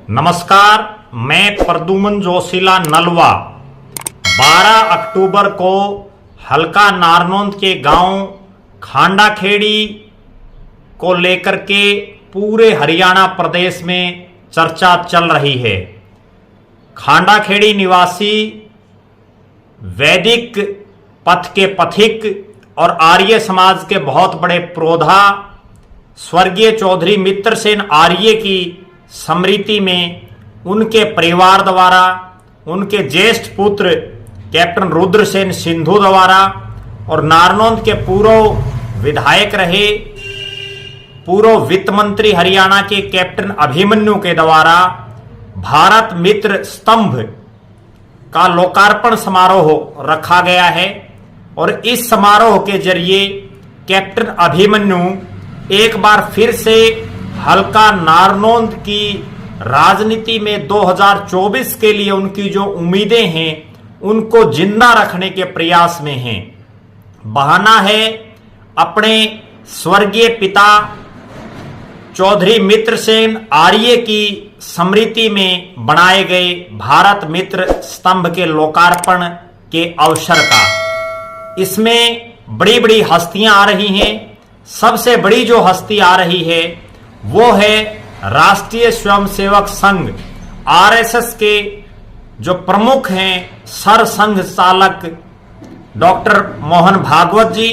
नमस्कार, मैं प्रद्युमन जोशीला नलवा 12 अक्टूबर को हल्का नारनौंद के गांव खांडाखेड़ी को लेकर के पूरे हरियाणा प्रदेश में चर्चा चल रही है। खांडाखेड़ी निवासी वैदिक पथ के पथिक और आर्य समाज के बहुत बड़े प्रोधा स्वर्गीय चौधरी मित्रसेन आर्य की स्मृति में उनके परिवार द्वारा उनके ज्येष्ठ पुत्र कैप्टन रुद्रसेन सिंधु द्वारा और नारनौंद के पूर्व विधायक रहे पूर्व वित्त मंत्री हरियाणा के कैप्टन अभिमन्यु के द्वारा भारत मित्र स्तंभ का लोकार्पण समारोह रखा गया है। और इस समारोह के जरिए कैप्टन अभिमन्यु एक बार फिर से हल्का नारनौंद की राजनीति में 2024 के लिए उनकी जो उम्मीदें हैं उनको जिंदा रखने के प्रयास में हैं। बहाना है अपने स्वर्गीय पिता चौधरी मित्रसेन आर्य की स्मृति में बनाए गए भारत मित्र स्तंभ के लोकार्पण के अवसर का। इसमें बड़ी बड़ी हस्तियां आ रही हैं। सबसे बड़ी जो हस्ती आ रही है वो है राष्ट्रीय स्वयंसेवक संघ आरएसएस के जो प्रमुख हैं सरसंघ चालक डॉक्टर मोहन भागवत जी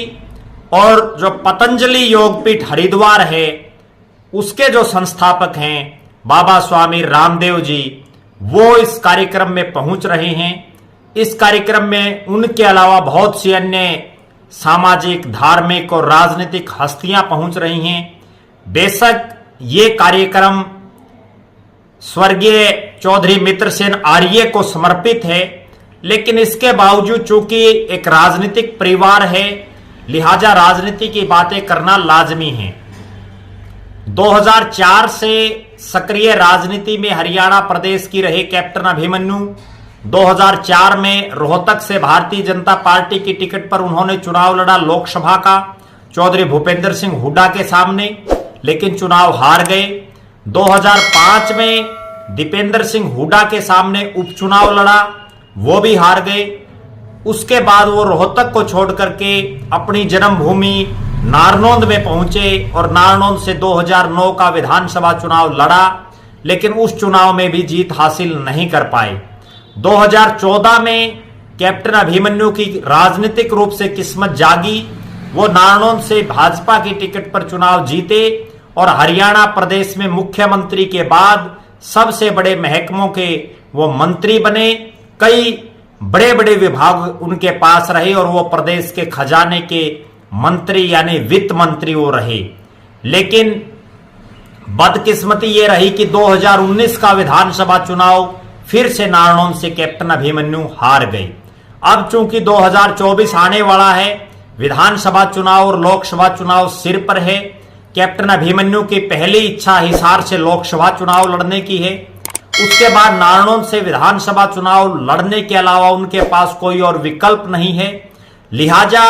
और जो पतंजलि योगपीठ हरिद्वार है उसके जो संस्थापक हैं बाबा स्वामी रामदेव जी, वो इस कार्यक्रम में पहुंच रहे हैं। इस कार्यक्रम में उनके अलावा बहुत सी अन्य सामाजिक, धार्मिक और राजनीतिक हस्तियां पहुंच रही हैं। बेशक ये कार्यक्रम स्वर्गीय चौधरी मित्रसेन आर्य को समर्पित है, लेकिन इसके बावजूद चूंकि एक राजनीतिक परिवार है लिहाजा राजनीति की बातें करना लाजमी है। 2004 से सक्रिय राजनीति में हरियाणा प्रदेश की रहे कैप्टन अभिमन्यु 2004 में रोहतक से भारतीय जनता पार्टी की टिकट पर उन्होंने चुनाव लड़ा लोकसभा का चौधरी भूपेंद्र सिंह हुड्डा के सामने, लेकिन चुनाव हार गए। 2005 में दीपेंद्र सिंह हुड्डा के सामने उपचुनाव लड़ा, वो भी हार गए। उसके बाद वो रोहतक को छोड़ करके अपनी जन्मभूमि नारनौंद में पहुंचे और नारनौंद से 2009 का विधानसभा चुनाव लड़ा, लेकिन उस चुनाव में भी जीत हासिल नहीं कर पाए। 2014 में कैप्टन अभिमन्यु की राजनीतिक रूप से किस्मत जागी। वो नारनौंद से भाजपा की टिकट पर चुनाव जीते और हरियाणा प्रदेश में मुख्यमंत्री के बाद सबसे बड़े महकमों के वो मंत्री बने। कई बड़े बड़े विभाग उनके पास रहे और वो प्रदेश के खजाने के मंत्री यानी वित्त मंत्री वो रहे। लेकिन बदकिस्मती ये रही कि 2019 का विधानसभा चुनाव फिर से नारनौंद से कैप्टन अभिमन्यु हार गए। अब चूंकि 2024 आने वाला है, विधानसभा चुनाव और लोकसभा चुनाव सिर पर है। कैप्टन अभिमन्यु की पहली इच्छा हिसार से लोकसभा चुनाव लड़ने की है। उसके बाद नारनौंद से विधानसभा चुनाव लड़ने के अलावा उनके पास कोई और विकल्प नहीं है। लिहाजा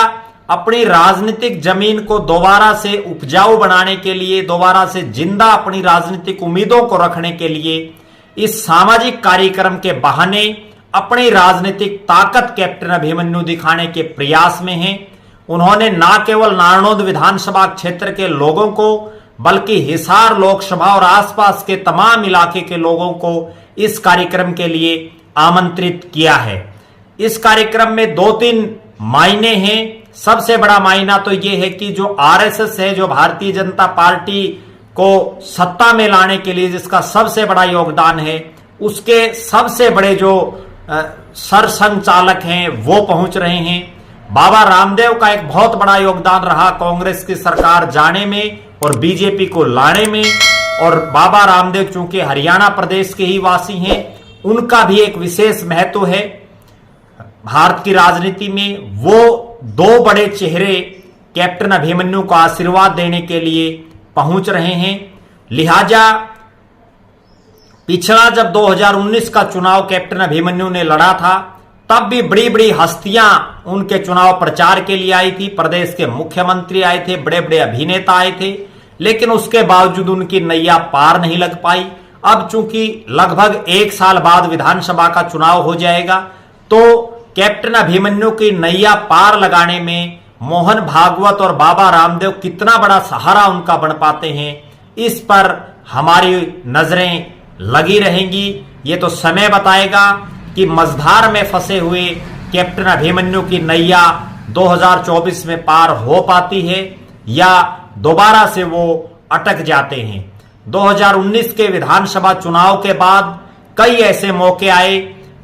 अपनी राजनीतिक जमीन को दोबारा से उपजाऊ बनाने के लिए, दोबारा से जिंदा अपनी राजनीतिक उम्मीदों को रखने के लिए इस सामाजिक कार्यक्रम के बहाने अपनी राजनीतिक ताकत कैप्टन अभिमन्यु दिखाने के प्रयास में हैं। उन्होंने न केवल नारनौंद विधानसभा क्षेत्र के लोगों को बल्कि हिसार लोकसभा और आसपास के तमाम इलाके के लोगों को इस कार्यक्रम के लिए आमंत्रित किया है। इस कार्यक्रम में 2-3 मायने हैं। सबसे बड़ा मायना तो यह है कि जो आरएसएस है, जो भारतीय जनता पार्टी को सत्ता में लाने के लिए जिसका सबसे बड़ा योगदान है, उसके सबसे बड़े जो सरसंघ चालक हैं वो पहुंच रहे हैं। बाबा रामदेव का एक बहुत बड़ा योगदान रहा कांग्रेस की सरकार जाने में और बीजेपी को लाने में। और बाबा रामदेव चूंकि हरियाणा प्रदेश के ही वासी हैं, उनका भी एक विशेष महत्व है भारत की राजनीति में। वो 2 बड़े चेहरे कैप्टन अभिमन्यु को आशीर्वाद देने के लिए पहुंच रहे हैं। लिहाजा पिछला जब 2019 का चुनाव कैप्टन अभिमन्यु ने लड़ा था तब भी बड़ी बड़ी हस्तियां उनके चुनाव प्रचार के लिए आई थी। प्रदेश के मुख्यमंत्री आए थे, बड़े बड़े अभिनेता आए थे, लेकिन उसके बावजूद उनकी नैया पार नहीं लग पाई। अब चूंकि लगभग 1 साल बाद विधानसभा का चुनाव हो जाएगा, तो कैप्टन अभिमन्यु की नैया पार लगाने में मोहन भागवत और बाबा रामदेव कितना बड़ा सहारा उनका बन पाते हैं, इस पर हमारी नजरें लगी रहेंगी। ये तो समय बताएगा कि मझधार में फंसे हुए कैप्टन अभिमन्यु की नैया 2024 में पार हो पाती है या दोबारा से वो अटक जाते हैं। 2019 के विधानसभा चुनाव के बाद कई ऐसे मौके आए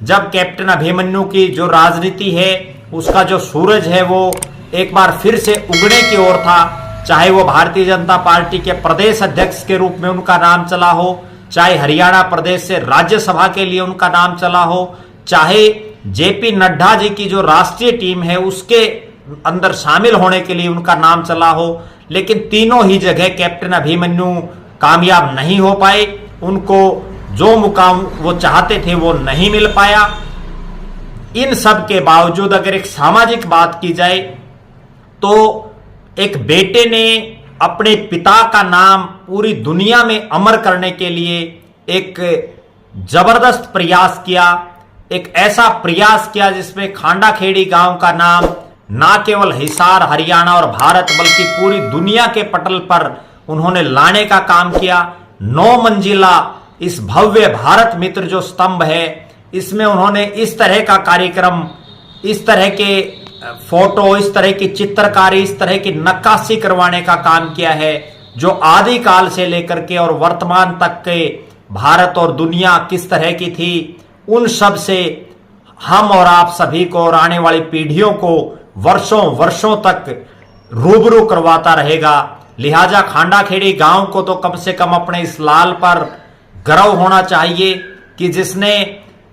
जब कैप्टन अभिमन्यु की जो राजनीति है, उसका जो सूरज है, वो एक बार फिर से उगने की ओर था। चाहे वो भारतीय जनता पार्टी के प्रदेश अध्यक्ष के रूप में उनका नाम चला हो, चाहे हरियाणा प्रदेश से राज्यसभा के लिए उनका नाम चला हो, चाहे जेपी नड्डा जी की जो राष्ट्रीय टीम है उसके अंदर शामिल होने के लिए उनका नाम चला हो, लेकिन तीनों ही जगह कैप्टन अभिमन्यु कामयाब नहीं हो पाए। उनको जो मुकाम वो चाहते थे वो नहीं मिल पाया। इन सब के बावजूद अगर एक सामाजिक बात की जाए तो एक बेटे ने अपने पिता का नाम पूरी दुनिया में अमर करने के लिए एक जबरदस्त प्रयास किया, एक ऐसा प्रयास किया जिसमें खांडा खेड़ी गांव का नाम ना केवल हिसार, हरियाणा और भारत बल्कि पूरी दुनिया के पटल पर उन्होंने लाने का काम किया। 9 मंजिला इस भव्य भारत मित्र जो स्तंभ है, इसमें उन्होंने इस तरह का कार्यक्रम, इस तरह के फोटो, इस तरह की चित्रकारी, इस तरह की नक्काशी करवाने का काम किया है जो आदिकाल से लेकर के और वर्तमान तक के भारत और दुनिया किस तरह की थी, उन सब से हम और आप सभी को और आने वाली पीढ़ियों को वर्षों वर्षों तक रूबरू करवाता रहेगा। लिहाजा खांडा खेड़ी गांव को तो कम से कम अपने इस लाल पर गर्व होना चाहिए कि जिसने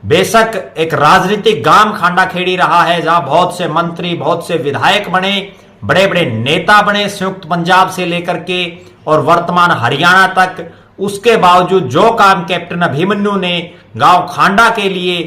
बेशक एक राजनीतिक गांव खांडा खेड़ी रहा है, जहां बहुत से मंत्री, बहुत से विधायक बने, बड़े बड़े नेता बने संयुक्त पंजाब से लेकर के और वर्तमान हरियाणा तक, उसके बावजूद जो काम कैप्टन अभिमन्यु ने गांव खांडा के लिए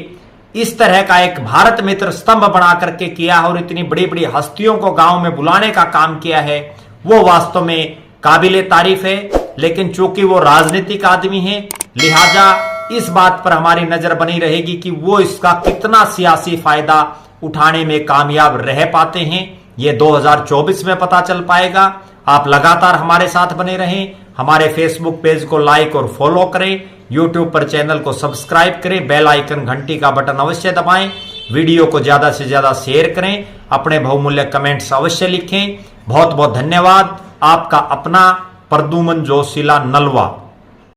इस तरह का एक भारत मित्र स्तंभ बना करके किया है और इतनी बड़ी बड़ी हस्तियों को गांव में बुलाने का काम किया है, वो वास्तव में काबिले तारीफ है। लेकिन चूंकि वो राजनीतिक आदमी है, लिहाजा इस बात पर हमारी नजर बनी रहेगी कि वो इसका कितना सियासी फायदा उठाने में कामयाब रह पाते हैं। ये 2024 में पता चल पाएगा। आप लगातार हमारे साथ बने रहें, हमारे फेसबुक पेज को लाइक और फॉलो करें, यूट्यूब पर चैनल को सब्सक्राइब करें, बेल आइकन घंटी का बटन अवश्य दबाएं, वीडियो को ज्यादा से ज्यादा शेयर करें, अपने बहुमूल्य कमेंट्स अवश्य लिखें। बहुत बहुत धन्यवाद। आपका अपना प्रद्युमन जोशीला नलवा।